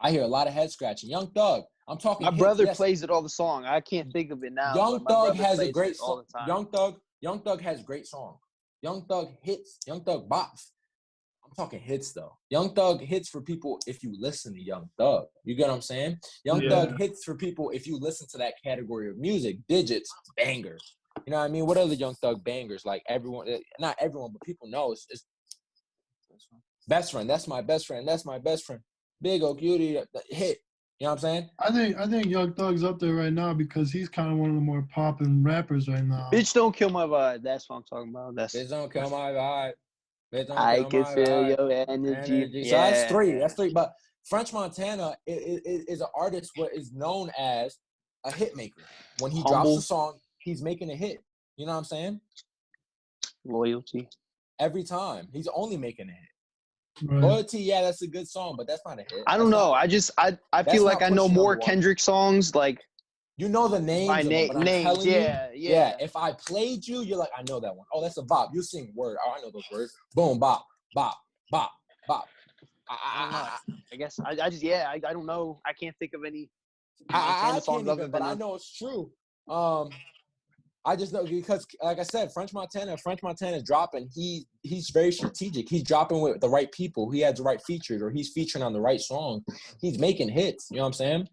I hear a lot of head scratching. Young Thug. I'm talking. My brother plays it all the song. I can't think of it now. Young Thug has a great song. Young Thug has great song. Young Thug hits. Young Thug bops. I'm talking hits though. Young Thug hits for people if you listen to Young Thug. You get what I'm saying? Young Thug hits for people if you listen to that category of music. Digits, bangers. You know what I mean? What other Young Thug bangers? Like everyone, not everyone, but people know it's best friend. That's my best friend. That's my best friend. Big old cutie hit. You know what I'm saying? I think Young Thug's up there right now because he's kind of one of the more popping rappers right now. Bitch Don't Kill My Vibe. That's what I'm talking about. Bitch Don't Kill My Vibe. I can feel your energy. Yeah. So that's 3. That's 3. But French Montana is an artist what is known as a hit maker. When he drops a song, he's making a hit. You know what I'm saying? Loyalty. Every time. He's only making a hit. Right. Loyalty, yeah, that's a good song, but that's not a hit. I don't know. I feel like I know more Kendrick songs. Like, you know the names by of them, but I'm telling you, yeah. If I played you, you're like, I know that one. Oh, that's a bop. You sing word. Oh, I know those words. Boom, bop, bop, bop, bop. I don't know. I guess I don't know. I can't think of any. I can't even, but I know it's true. I just know because, like I said, French Montana is dropping. He's very strategic. He's dropping with the right people. He has the right features, or he's featuring on the right song. He's making hits. You know what I'm saying?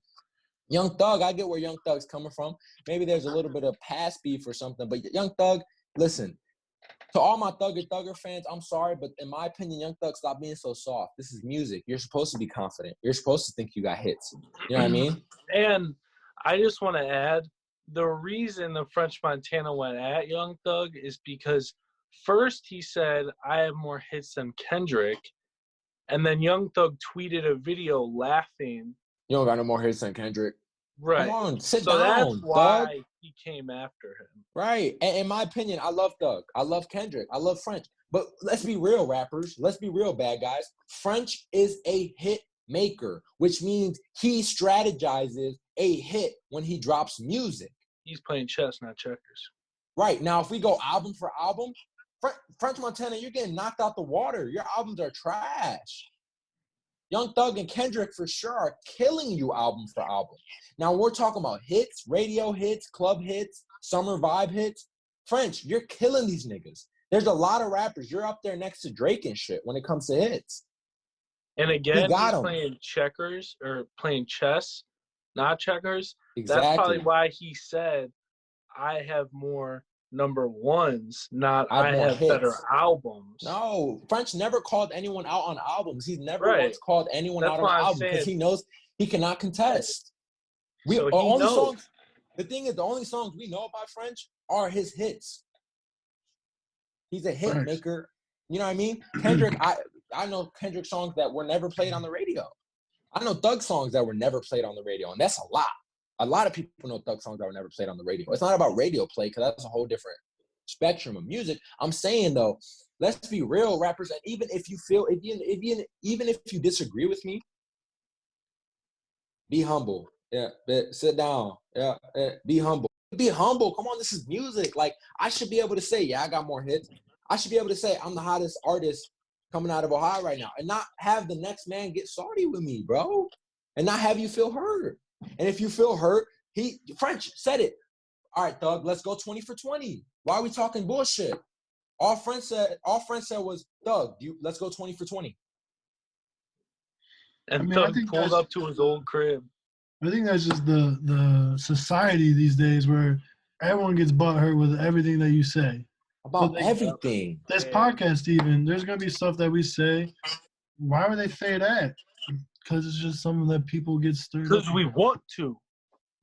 Young Thug, I get where Young Thug's coming from. Maybe there's a little bit of past beef or something, but Young Thug, listen, to all my Thugger fans, I'm sorry, but in my opinion, Young Thug, stop being so soft. This is music. You're supposed to be confident. You're supposed to think you got hits. You know what I mean? And I just want to add, the reason the French Montana went at Young Thug is because first he said, I have more hits than Kendrick, and then Young Thug tweeted a video laughing. You don't got no more hits than Kendrick. Right. Come on, sit so down, that's why Thug. he came after him. Right. And in my opinion, I love Thug. I love Kendrick. I love French. But let's be real, rappers. Let's be real, bad guys. French is a hit maker, which means he strategizes a hit when he drops music. He's playing chess, not checkers. Right. Now, if we go album for album, French Montana, you're getting knocked out the water. Your albums are trash. Young Thug and Kendrick for sure are killing you album for album. Now we're talking about hits, radio hits, club hits, summer vibe hits. French, you're killing these niggas. There's a lot of rappers. You're up there next to Drake and shit when it comes to hits. And again, he's 'em. playing checkers or playing chess, not checkers. Exactly. That's probably why he said, I have more number ones, not I have hits. better albums. No, French never called anyone out on albums. He's never Right. once called anyone That's out on why an I'm album because saying- he knows he cannot contest. So he only knows. songs. The thing is, the only songs we know about French are his hits. He's a hit Right. maker. You know what I mean? Kendrick, I know Kendrick songs that were never played on the radio. I know Thug songs that were never played on the radio, and that's a lot. A lot of people know Thug songs that were never played on the radio. It's not about radio play because that's a whole different spectrum of music. I'm saying though, let's be real, rappers, and even if you feel, even if you disagree with me, be humble. Yeah, sit down. Yeah, be humble. Be humble. Come on, this is music. Like, I should be able to say, yeah, I got more hits. I should be able to say I'm the hottest artist coming out of Ohio right now, and not have the next man get salty with me, bro, and not have you feel hurt. And if you feel hurt, French said it. All right, Thug, let's go 20 for 20. Why are we talking bullshit? All French said was, Thug, let's go 20 for 20. And Thug pulled up to his old crib. I think that's just the society these days where everyone gets butthurt with everything that you say. About everything. This podcast even, there's going to be stuff that we say. Why would they say that? Because it's just something that people get stirred up. Because we want to.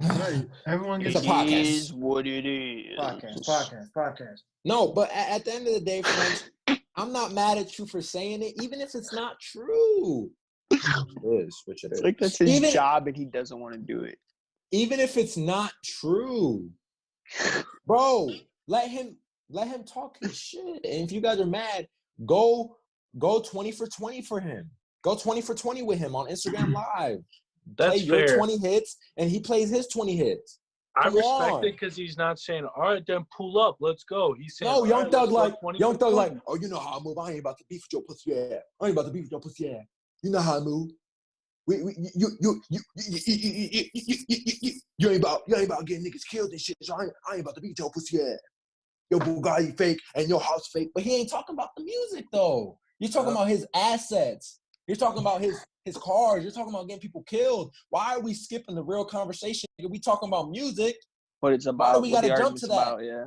Right. Everyone gets a podcast. It is what it is. Podcast. No, but at the end of the day, friends, I'm not mad at you for saying it, even if it's not true. It is, which it is. It's like that's his job and he doesn't want to do it. Even if it's not true, bro, let him talk his shit. And if you guys are mad, go 20 for 20 for him. Go 20 for 20 with him on Instagram Live. That's Play fair. your 20 hits, and he plays his 20 hits. I respect it because he's not saying, all right, then pull up, let's go. He's saying, no, Young Thug like, oh, you know how I move. I ain't about to beef with your pussy ass. I ain't about to beef with your pussy ass. You know how I move. You ain't about getting niggas killed and shit. So I ain't about to beat your pussy ass. Your Bugatti fake and your house fake. But he ain't talking about the music though. You're talking about his assets. You're talking about his cars. You're talking about getting people killed. Why are we skipping the real conversation? We talking about music. What it's about. Why do we gotta jump to that? About, yeah.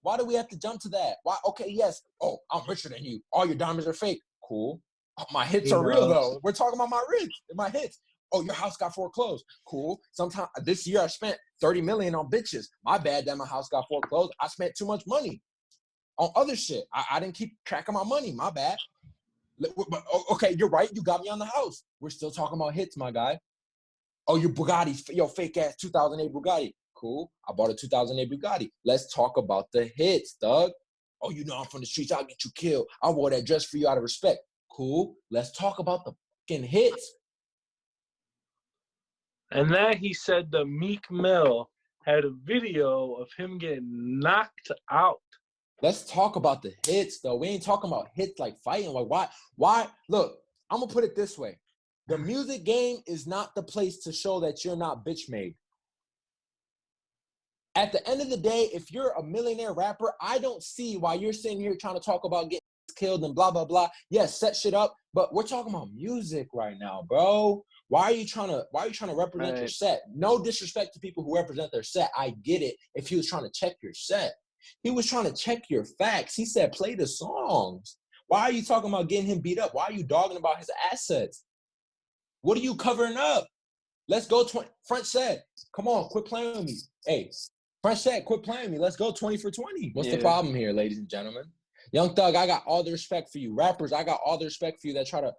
Why do we have to jump to that? Why? Okay, yes. Oh, I'm richer than you. All your diamonds are fake. Cool. Oh, my hits are real though. We're talking about my hits. Oh, your house got foreclosed. Cool. Sometime this year I spent $30 million on bitches. My bad that my house got foreclosed. I spent too much money on other shit. I didn't keep track of my money. My bad. Okay, you're right. You got me on the house. We're still talking about hits, my guy. Oh, your Bugatti, your fake ass 2008 Bugatti. Cool. I bought a 2008 Bugatti. Let's talk about the hits, Doug. Oh, you know I'm from the streets. I'll get you killed. I wore that dress for you out of respect. Cool. Let's talk about the fucking hits. And then he said the Meek Mill had a video of him getting knocked out. Let's talk about the hits, though. We ain't talking about hits like fighting. Like, why? Look, I'm going to put it this way. The music game is not the place to show that you're not bitch made. At the end of the day, if you're a millionaire rapper, I don't see why you're sitting here trying to talk about getting killed and blah, blah, blah. Yes, set shit up, but we're talking about music right now, bro. Why are you trying to represent your set? No disrespect to people who represent their set. I get it if he was trying to check your set. He was trying to check your facts. He said, play the songs. Why are you talking about getting him beat up? Why are you dogging about his assets? What are you covering up? Let's go 20. French said, come on, quit playing with me. Hey, French said, quit playing with me. Let's go 20 for 20. What's the problem here, ladies and gentlemen? Young Thug, I got all the respect for you. Rappers, I got all the respect for you that try to,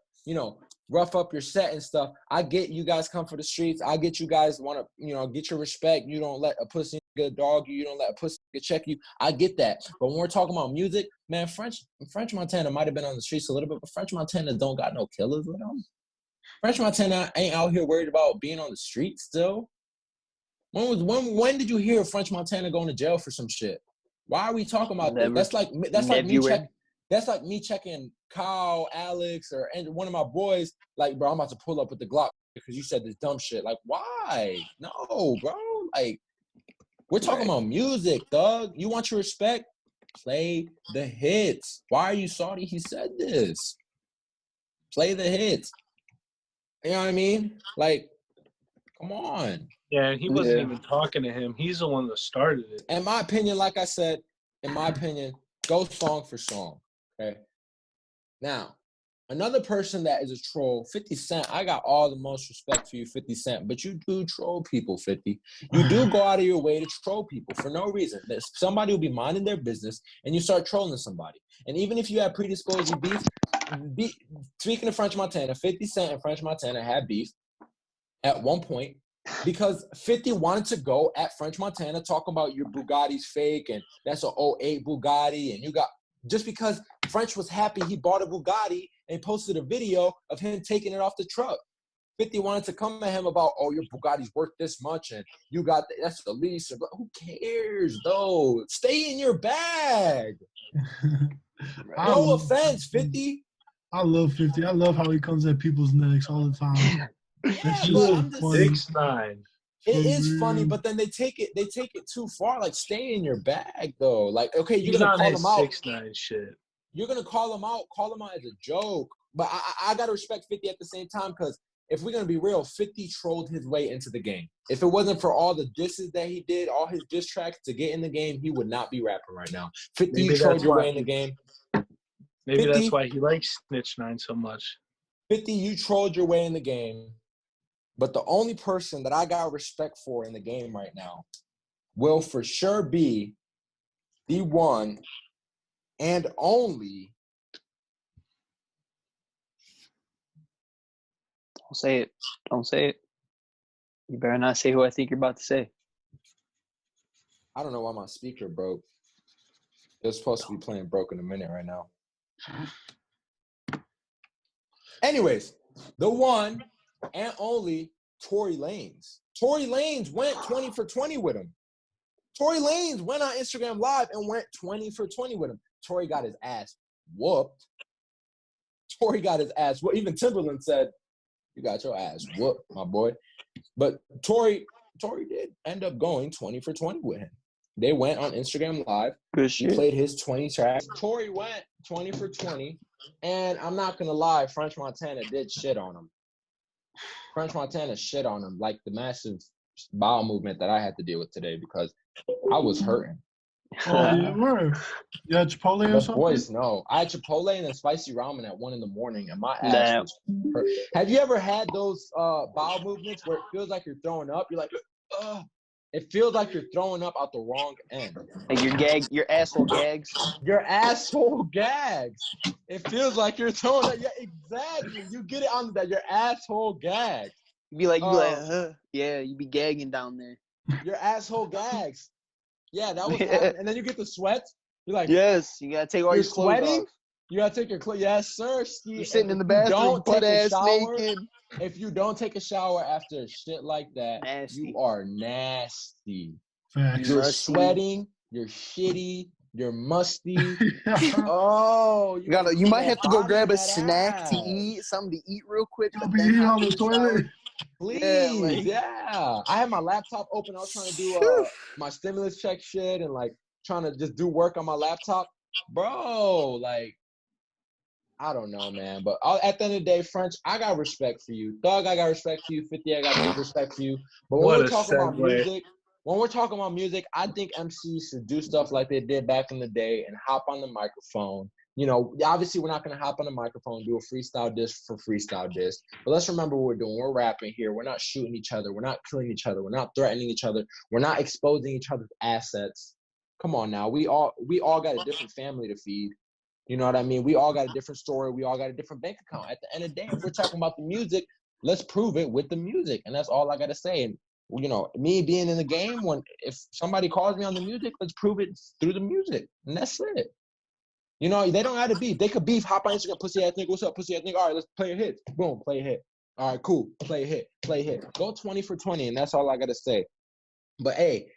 rough up your set and stuff. I get you guys come for the streets. I get you guys want to, get your respect. You don't let a pussy nigga dog you. You don't let a pussy nigga check you. I get that. But when we're talking about music, man, French Montana might have been on the streets a little bit, but French Montana don't got no killers with him. French Montana ain't out here worried about being on the streets still. When did you hear French Montana going to jail for some shit? Why are we talking about that? That's like me That's like me checking Kyle, Alex, or one of my boys. Like, bro, I'm about to pull up with the Glock because you said this dumb shit. Like, why? No, bro. Like, we're talking about music, Doug. You want your respect? Play the hits. Why are you salty? He said this. Play the hits. You know what I mean? Like, come on. Yeah, and he wasn't even talking to him. He's the one that started it. In my opinion, like I said, go song for song. Okay. Now, another person that is a troll, 50 Cent. I got all the most respect for you, 50 Cent, but you do troll people, 50. You do go out of your way to troll people for no reason. Somebody will be minding their business, and you start trolling somebody. And even if you have predisposed beef, speaking of French Montana, 50 Cent and French Montana had beef at one point because 50 wanted to go at French Montana, talk about your Bugatti's fake, and that's an '08 Bugatti, and you got... Just because French was happy he bought a Bugatti and posted a video of him taking it off the truck. 50 wanted to come at him about, oh, your Bugatti's worth this much and you got that's the lease. Who cares, though? Stay in your bag. No offense, 50. I love 50. I love how he comes at people's necks all the time. Yeah, just but 6'9". It is funny, but then they take it too far. Like, stay in your bag, though. Like, okay, you're gonna call him out. 6'9" shit. You're gonna call him out as a joke. But I gotta respect 50 at the same time, because if we're gonna be real, 50 trolled his way into the game. If it wasn't for all the disses that he did, all his diss tracks to get in the game, he would not be rapping right now. 50, you trolled your way in the game. Maybe 50, that's why he likes Snitch 9 so much. 50, you trolled your way in the game. But the only person that I got respect for in the game right now will for sure be the one and only. Don't say it. Don't say it. You better not say who I think you're about to say. I don't know why my speaker broke. They're supposed to be playing Broke in a minute right now. Anyways, the one and only Tory Lanez. Tory Lanez went 20 for 20 with him. Tory Lanez went on Instagram Live and went 20 for 20 with him. Tory got his ass whooped. Tory got his ass whooped. Even Timberland said, you got your ass whooped, my boy. But Tory did end up going 20 for 20 with him. They went on Instagram Live. He played his 20 tracks. Tory went 20 for 20. And I'm not going to lie, French Montana did shit on him. French Montana shit on him, like the massive bowel movement that I had to deal with today because I was hurting. Oh, you were. You had Chipotle or something? Boys, no. I had Chipotle and then spicy ramen at 1 a.m, and my ass was hurt. Have you ever had those bowel movements where it feels like you're throwing up? You're like, ugh. It feels like you're throwing up out the wrong end. Like your asshole gags. Your asshole gags. It feels like you're throwing up. Yeah, exactly. You get it on that. Your asshole gags. You be like, yeah, you be gagging down there. Your asshole gags. Yeah, that was happening. And then you get the sweats. You're like, yes, you gotta take all your clothes off. You gotta take your clothes. Yes, sir. You're sitting in the bathroom, butt ass naked. If you don't take a shower after shit like that, you are nasty. You're sweating. You're shitty. You're musty. Oh, you might have to go grab a snack to eat, something to eat real quick. You'll be eating on the toilet. Please, yeah. I had my laptop open. I was trying to do my stimulus check shit and like trying to just do work on my laptop, bro. Like, I don't know, man. But at the end of the day, French, I got respect for you. Doug, I got respect for you. 50, I got respect for you. But when we're talking about music, I think MCs should do stuff like they did back in the day and hop on the microphone. You know, obviously we're not going to hop on the microphone and do a freestyle diss for freestyle diss. But let's remember what we're doing. We're rapping here. We're not shooting each other. We're not killing each other. We're not threatening each other. We're not exposing each other's assets. Come on now. We all got a different family to feed. You know what I mean? We all got a different story. We all got a different bank account. At the end of the day, if we're talking about the music, let's prove it with the music. And that's all I got to say. And, you know, me being in the game, if somebody calls me on the music, let's prove it through the music. And that's it. You know, they don't have to beef. They could beef, hop on Instagram, pussy ass nigga, what's up, pussy ass nigga? All right, let's play a hit. Boom, play a hit. All right, cool. Play a hit. Play a hit. Go 20 for 20, and that's all I got to say. But, hey,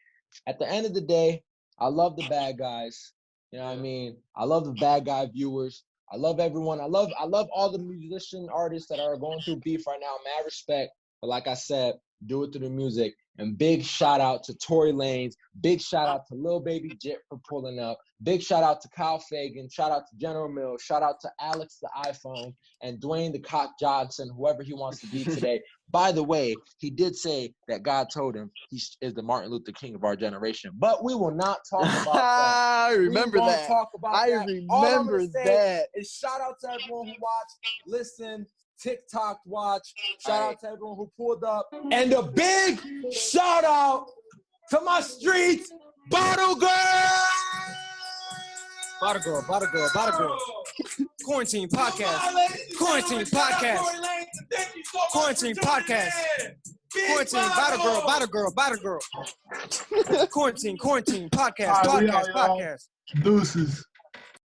at the end of the day, I love the bad guys. You know what I mean? I love the bad guy viewers. I love everyone. I love all the musician artists that are going through beef right now. Mad respect. But like I said, do it through the music. And big shout out to Tory Lanez. Big shout out to Lil Baby Jit for pulling up. Big shout out to Kyle Fagan. Shout out to General Mills. Shout out to Alex the iPhone and Dwayne the Cock Johnson, whoever he wants to be today. By the way, he did say that God told him he is the Martin Luther King of our generation. But we will not talk about that. I remember that. Talk about I that. remember that. And shout out to everyone who watched, listened, TikTok watch. Shout out to everyone who pulled up. And a big shout out to my streets, Bottle Girl! Bottle Girl, Bottle Girl, Bottle Girl. Quarantine podcast. Quarantine podcast. Quarantine podcast. Quarantine, Bottle Girl, Bottle Girl, Bottle Girl. Quarantine podcast, podcast, podcast. Deuces.